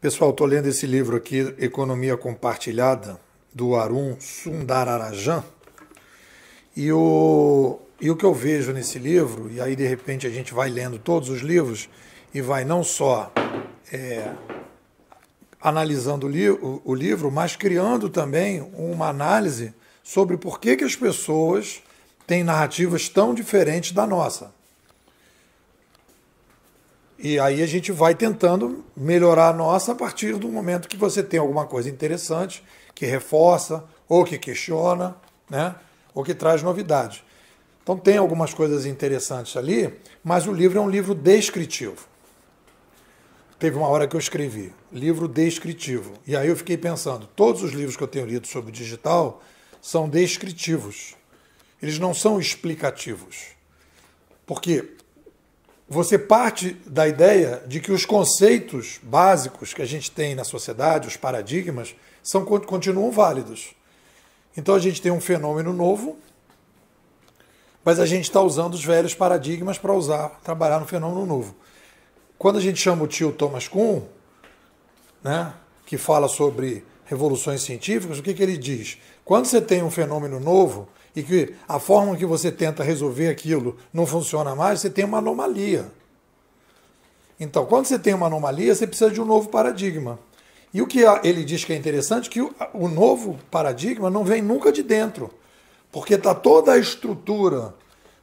Pessoal, estou lendo esse livro aqui, Economia Compartilhada, do Arun Sundararajan, e o que eu vejo nesse livro, e aí de repente a gente vai lendo todos os livros e vai não só analisando o livro, mas criando também uma análise sobre por que as pessoas têm narrativas tão diferentes da nossa. E aí a gente vai tentando melhorar a nossa a partir do momento que você tem alguma coisa interessante, que reforça, ou que questiona, né? Ou que traz novidades. Então tem algumas coisas interessantes ali, mas o livro é um livro descritivo. Teve uma hora que eu escrevi, livro descritivo. E aí eu fiquei pensando, todos os livros que eu tenho lido sobre o digital são descritivos. Eles não são explicativos. Porque você parte da ideia de que os conceitos básicos que a gente tem na sociedade, os paradigmas, continuam válidos. Então a gente tem um fenômeno novo, mas a gente está usando os velhos paradigmas para trabalhar no fenômeno novo. Quando a gente chama o tio Thomas Kuhn, né, que fala sobre revoluções científicas, o que ele diz? Quando você tem um fenômeno novo e que a forma que você tenta resolver aquilo não funciona mais, você tem uma anomalia. Então, quando você tem uma anomalia, você precisa de um novo paradigma. E o que ele diz que é interessante é que o novo paradigma não vem nunca de dentro, porque está toda a estrutura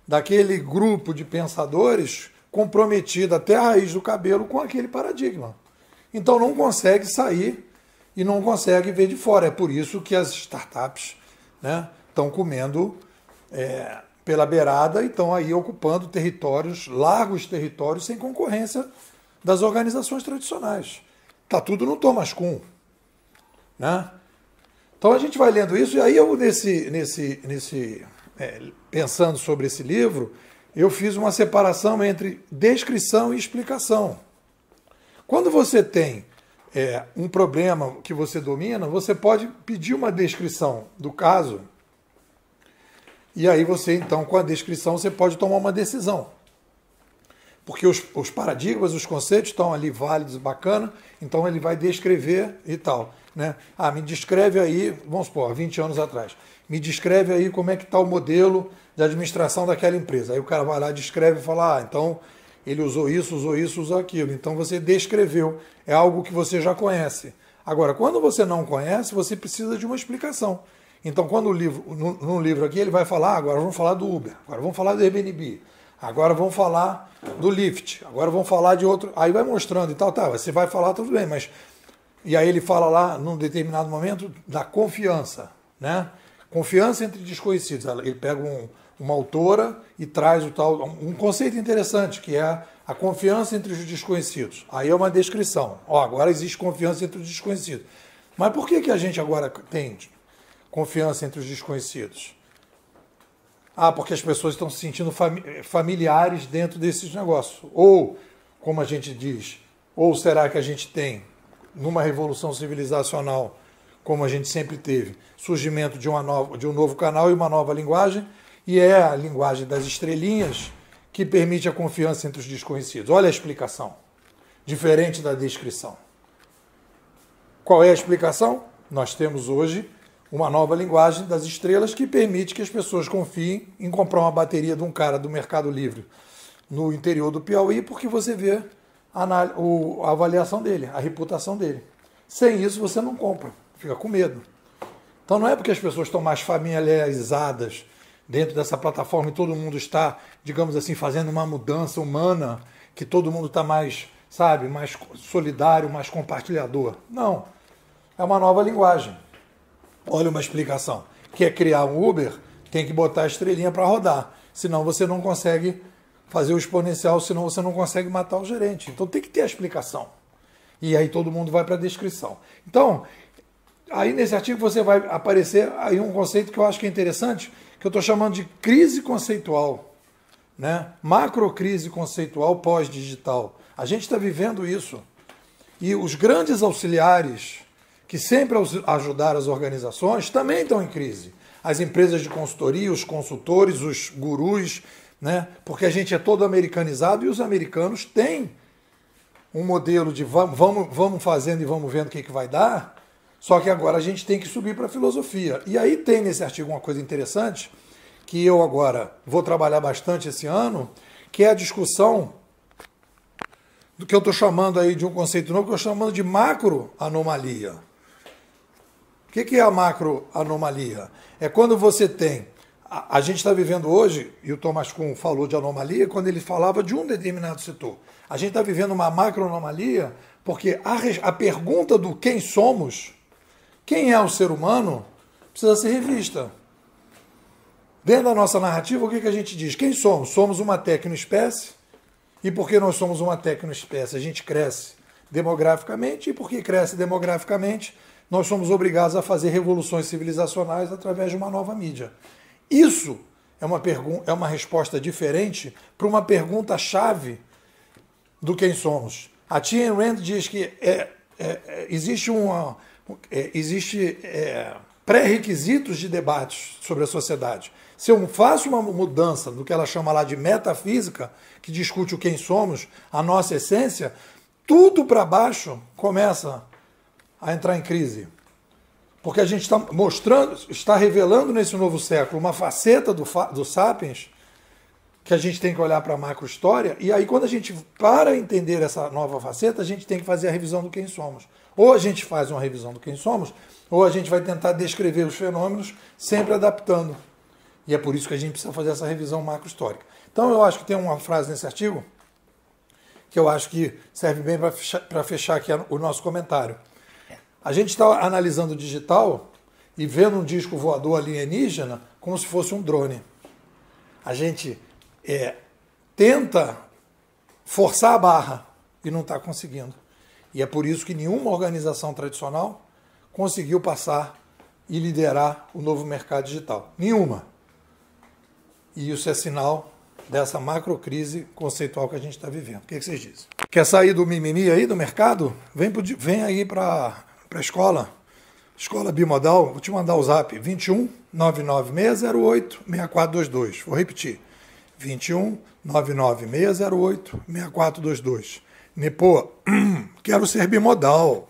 daquele grupo de pensadores comprometida até a raiz do cabelo com aquele paradigma. Então não consegue sair e não consegue ver de fora. É por isso que as startups, né, estão comendo pela beirada e estão aí ocupando territórios, largos territórios, sem concorrência das organizações tradicionais. Está tudo no Thomas Kuhn, né? Então a gente vai lendo isso, e aí eu, pensando sobre esse livro, eu fiz uma separação entre descrição e explicação. Quando você tem um problema que você domina, você pode pedir uma descrição do caso, e aí você, então, com a descrição, você pode tomar uma decisão. Porque os paradigmas, os conceitos estão ali válidos, bacana, então ele vai descrever e tal. Né? Me descreve aí, vamos supor, 20 anos atrás, me descreve aí como é que está o modelo de administração daquela empresa. Aí o cara vai lá, descreve e fala, então ele usou isso, usou aquilo. Então você descreveu, é algo que você já conhece. Agora, quando você não conhece, você precisa de uma explicação. Então, quando no livro aqui, ele vai falar, agora vamos falar do Uber, agora vamos falar do Airbnb, agora vamos falar do Lyft, agora vamos falar de outro... Aí vai mostrando e tal, tá, você vai falar, tudo bem, mas... E aí ele fala lá, num determinado momento, da confiança, né? Confiança entre desconhecidos. Ele pega uma autora e traz um conceito interessante, que é a confiança entre os desconhecidos. Aí é uma descrição. Agora existe confiança entre os desconhecidos. Mas por que a gente agora tem confiança entre os desconhecidos? Porque as pessoas estão se sentindo familiares dentro desses negócios. Ou, como a gente diz, ou será que a gente tem, numa revolução civilizacional, como a gente sempre teve, surgimento de um novo canal e uma nova linguagem, e é a linguagem das estrelinhas que permite a confiança entre os desconhecidos. Olha a explicação, diferente da descrição. Qual é a explicação? Nós temos hoje uma nova linguagem das estrelas que permite que as pessoas confiem em comprar uma bateria de um cara do Mercado Livre no interior do Piauí, porque você vê a avaliação dele, a reputação dele. Sem isso você não compra, fica com medo. Então não é porque as pessoas estão mais familiarizadas dentro dessa plataforma e todo mundo está, digamos assim, fazendo uma mudança humana, que todo mundo está mais, sabe, mais solidário, mais compartilhador. Não, é uma nova linguagem. Olha uma explicação. Quer criar um Uber, tem que botar a estrelinha para rodar. Senão você não consegue fazer o exponencial, senão você não consegue matar o gerente. Então tem que ter a explicação. E aí todo mundo vai para a descrição. Então, aí nesse artigo você vai aparecer aí um conceito que eu acho que é interessante, que eu estou chamando de crise conceitual, né? Macrocrise conceitual pós-digital. A gente está vivendo isso. E os grandes auxiliares que sempre ajudaram as organizações, também estão em crise. As empresas de consultoria, os consultores, os gurus, né? Porque a gente é todo americanizado e os americanos têm um modelo de vamos fazendo e vamos vendo o que vai dar, só que agora a gente tem que subir para a filosofia. E aí tem nesse artigo uma coisa interessante, que eu agora vou trabalhar bastante esse ano, que é a discussão do que eu estou chamando aí de um conceito novo, que eu estou chamando de macroanomalia. O que é a macroanomalia? É quando você tem... A gente está vivendo hoje, e o Thomas Kuhn falou de anomalia, quando ele falava de um determinado setor. A gente está vivendo uma macroanomalia porque a pergunta do quem somos, quem é o ser humano, precisa ser revista. Dentro da nossa narrativa, o que a gente diz? Quem somos? Somos uma tecnoespécie. E porque nós somos uma tecnoespécie, a gente cresce demograficamente. E porque cresce demograficamente, nós somos obrigados a fazer revoluções civilizacionais através de uma nova mídia. Isso é uma resposta diferente para uma pergunta-chave do quem somos. A Tia Rand diz que existe pré-requisitos de debates sobre a sociedade. Se eu faço uma mudança do que ela chama lá de metafísica, que discute o quem somos, a nossa essência, tudo para baixo começa a entrar em crise. Porque a gente está revelando nesse novo século uma faceta do Sapiens que a gente tem que olhar para a macro-história, e aí quando a gente, para entender essa nova faceta, a gente tem que fazer a revisão do quem somos. Ou a gente faz uma revisão do quem somos, ou a gente vai tentar descrever os fenômenos, sempre adaptando. E é por isso que a gente precisa fazer essa revisão macro-histórica. Então eu acho que tem uma frase nesse artigo que eu acho que serve bem para fechar aqui o nosso comentário. A gente está analisando o digital e vendo um disco voador alienígena como se fosse um drone. A gente tenta forçar a barra e não está conseguindo. E é por isso que nenhuma organização tradicional conseguiu passar e liderar o novo mercado digital. Nenhuma. E isso é sinal dessa macrocrise conceitual que a gente está vivendo. O que vocês dizem? Quer sair do mimimi aí do mercado? Vem aí para a escola. Escola Bimodal. Vou te mandar o zap. 21 99608 6422. Vou repetir. 21 99608 6422. Nepô, quero ser bimodal.